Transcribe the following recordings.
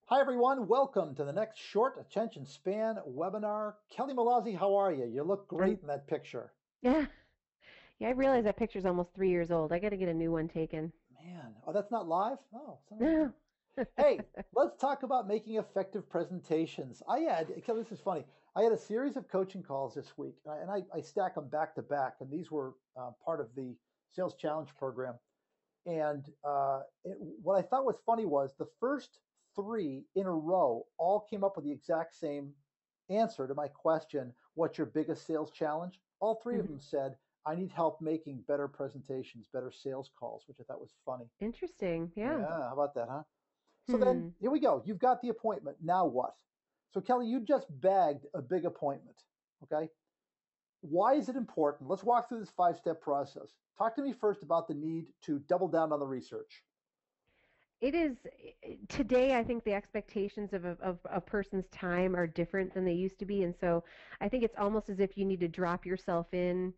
Hi, everyone. Welcome to the next short attention span webinar. Kelly Malazzi, how are you? You look I'm great in that picture. yeah. Yeah, I realize that picture's almost 3 years old. I got to get a new one taken. Man, oh, that's not live? Oh, No. hey, let's talk about making effective presentations. Kelly, this is funny. I had a series of coaching calls this week, and I stack them back to back, and these were part of the Sales Challenge program. And what I thought was funny was the first three in a row all came up with the exact same answer to my question, what's your biggest sales challenge? All three of Mhm. them said, I need help making better presentations, better sales calls, which I thought was funny. Interesting. Yeah. Yeah, how about that, huh? So then Hmm. here we go. You've got the appointment. Now what? So, Kelly, you just bagged a big appointment. Okay. Why is it important? Let's walk through this five-step process. Talk to me first about the need to double down on the research. It is today. I think the expectations of a person's time are different than they used to be, and so I think it's almost as if you need to drop yourself in,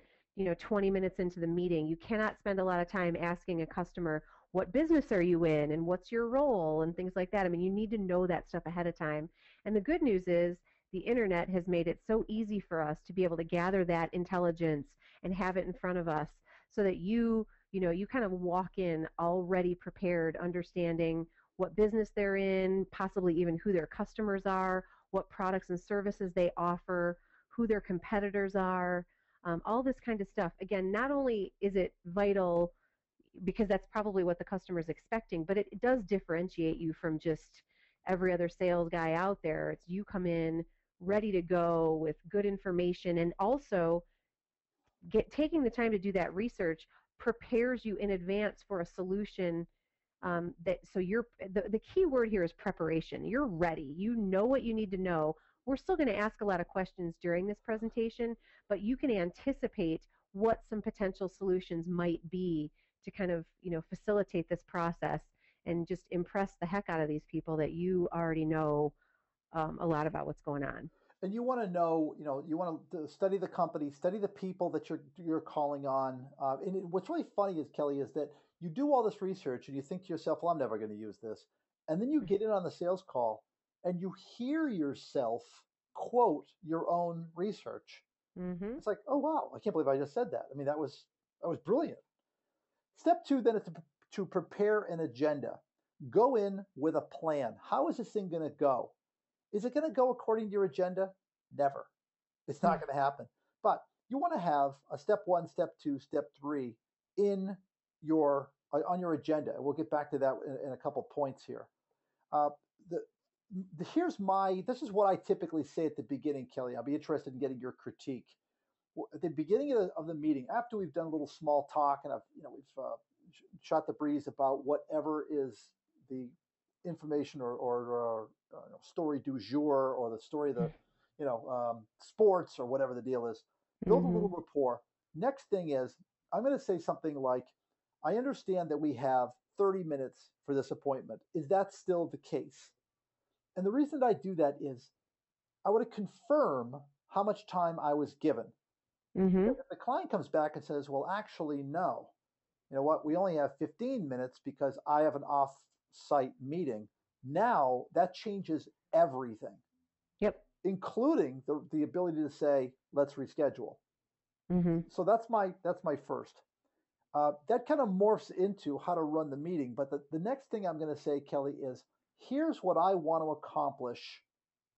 20 minutes into the meeting. You cannot spend a lot of time asking a customer, "What business are you in?" and "What's your role?" and things like that. I mean, you need to know that stuff ahead of time. And the good news is the internet has made it so easy for us to be able to gather that intelligence and have it in front of us so that you kind of walk in already prepared, understanding what business they're in, possibly even who their customers are, what products and services they offer, who their competitors are, all this kind of stuff. Again, not only is it vital because that's probably what the customer is expecting, but it does differentiate you from just every other sales guy out there. It's you come in ready to go with good information, and also taking the time to do that research prepares you in advance for a solution. That so you're the key word here is preparation. You're ready. You know what you need to know. We're still going to ask a lot of questions during this presentation, but you can anticipate what some potential solutions might be to kind of facilitate this process and just impress the heck out of these people that you already know a lot about what's going on. And you want to know, you want to study the company, study the people that you're calling on. What's really funny is Kelly is that you do all this research and you think to yourself, well, I'm never going to use this, and then you get in on the sales call and you hear yourself quote your own research. Mm-hmm. It's like, oh wow, I can't believe I just said that. I mean, that was brilliant. Step two then is to prepare an agenda. Go in with a plan. How is this thing going to go? Is it going to go according to your agenda? Never. It's not going to happen. But you want to have a step one, step two, step three in your on your agenda. We'll get back to that in a couple points here. Uh, the, this is what I typically say at the beginning, Kelly. I'll be interested in getting your critique. At the beginning of the meeting, after we've done a little small talk and we've shot the breeze about whatever is the information or story du jour or the story of the sports or whatever the deal is, build a little Mm-hmm. rapport. Next thing is I'm going to say something like, I understand that we have 30 minutes for this appointment. Is that still the case? And the reason that I do that is I want to confirm how much time I was given. Mm-hmm. Because if the client comes back and says, well, actually, no, you know what, we only have 15 minutes because I have an off site meeting. Now that changes everything, Yep. including the ability to say, let's reschedule. Mm-hmm. So that's my first. That kind of morphs into how to run the meeting. But the next thing I'm going to say, Kelly, is here's what I want to accomplish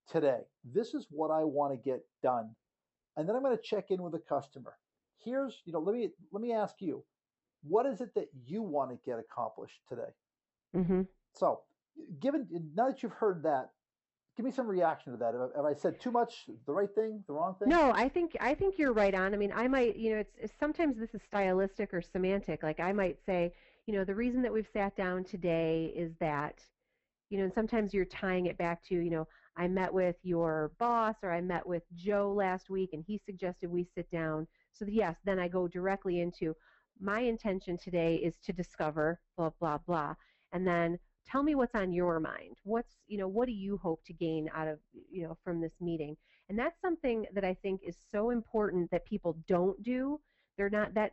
today. This is what I want to get done. And then I'm going to check in with the customer. Let me ask you, what is it that you want to get accomplished today? Mm-hmm. So, given now that you've heard that, give me some reaction to that. Have I said too much, the right thing, the wrong thing? No, I think you're right on. I mean, I might, it's sometimes this is stylistic or semantic. Like I might say, the reason that we've sat down today is that, and sometimes you're tying it back to, I met with your boss or I met with Joe last week and he suggested we sit down. So that, yes, then I go directly into my intention today is to discover blah blah blah, and then tell me what's on your mind. What do you hope to gain out of, from this meeting? And that's something that I think is so important that people don't do. They're not that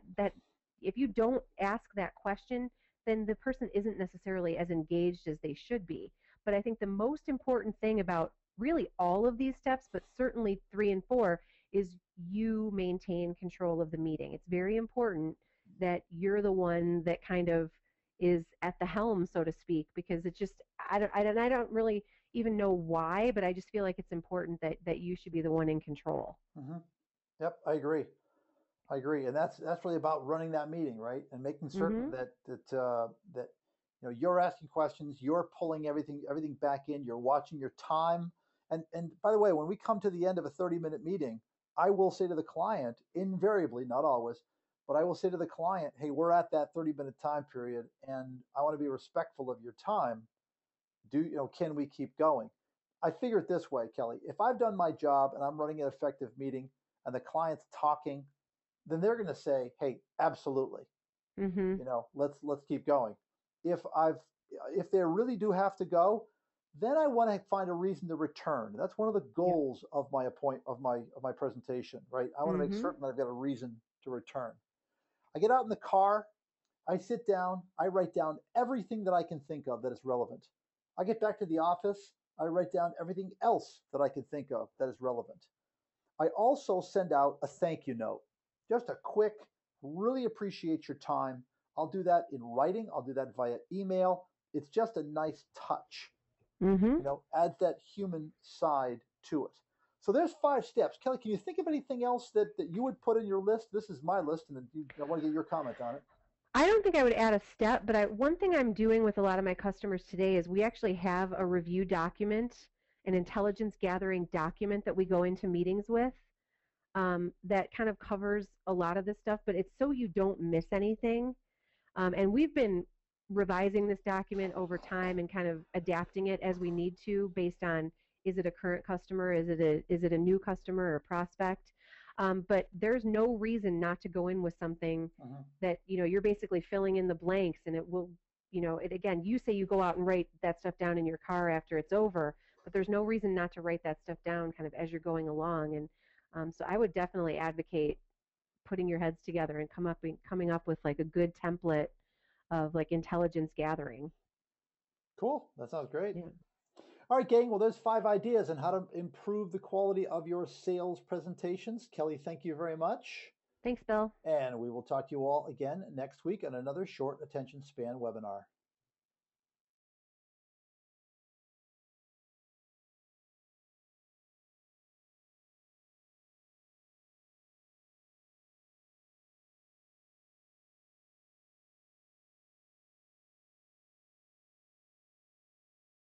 if you don't ask that question, then the person isn't necessarily as engaged as they should be. But I think the most important thing about really all of these steps, but certainly 3 and 4, is you maintain control of the meeting. It's very important that you're the one that kind of is at the helm, so to speak, because it's just I don't really even know why, but I just feel like it's important that you should be the one in control. Hmm. Yep, I agree. I agree, and that's really about running that meeting, right? And making certain Mhm. that you're asking questions, you're pulling everything back in, you're watching your time. And by the way, when we come to the end of a 30-minute meeting, I will say to the client, invariably, not always, but I will say to the client, hey, we're at that 30-minute time period, and I want to be respectful of your time. Can we keep going? I figure it this way, Kelly. If I've done my job and I'm running an effective meeting and the client's talking, then they're going to say, "Hey, absolutely, Mhm. let's keep going." If I've if they really do have to go, then I want to find a reason to return. That's one of the Yep. goals of my presentation, right? I want to make Mhm. certain that I've got a reason to return. I get out in the car, I sit down, I write down everything that I can think of that is relevant. I get back to the office, I write down everything else that I can think of that is relevant. I also send out a thank you note. Just a quick, really appreciate your time. I'll do that in writing, I'll do that via email. It's just a nice touch, Mhm. adds that human side to it. So there's 5 steps. Kelly, can you think of anything else that you would put in your list? This is my list, and I want to get your comment on it. I don't think I would add a step, but one thing I'm doing with a lot of my customers today is we actually have a review document, an intelligence gathering document that we go into meetings with, that kind of covers a lot of this stuff, but it's so you don't miss anything. And we've been revising this document over time and kind of adapting it as we need to based on, is it a current customer, is it a new customer or a prospect? But there's no reason not to go in with something Mhm. that you're basically filling in the blanks, and it will, it again. You say you go out and write that stuff down in your car after it's over, but there's no reason not to write that stuff down kind of as you're going along. And so I would definitely advocate putting your heads together and coming up with like a good template of like intelligence gathering. Cool. That sounds great. Yeah. All right, gang. Well, there's 5 ideas on how to improve the quality of your sales presentations. Kelly, thank you very much. Thanks, Bill. And we will talk to you all again next week on another short attention span webinar.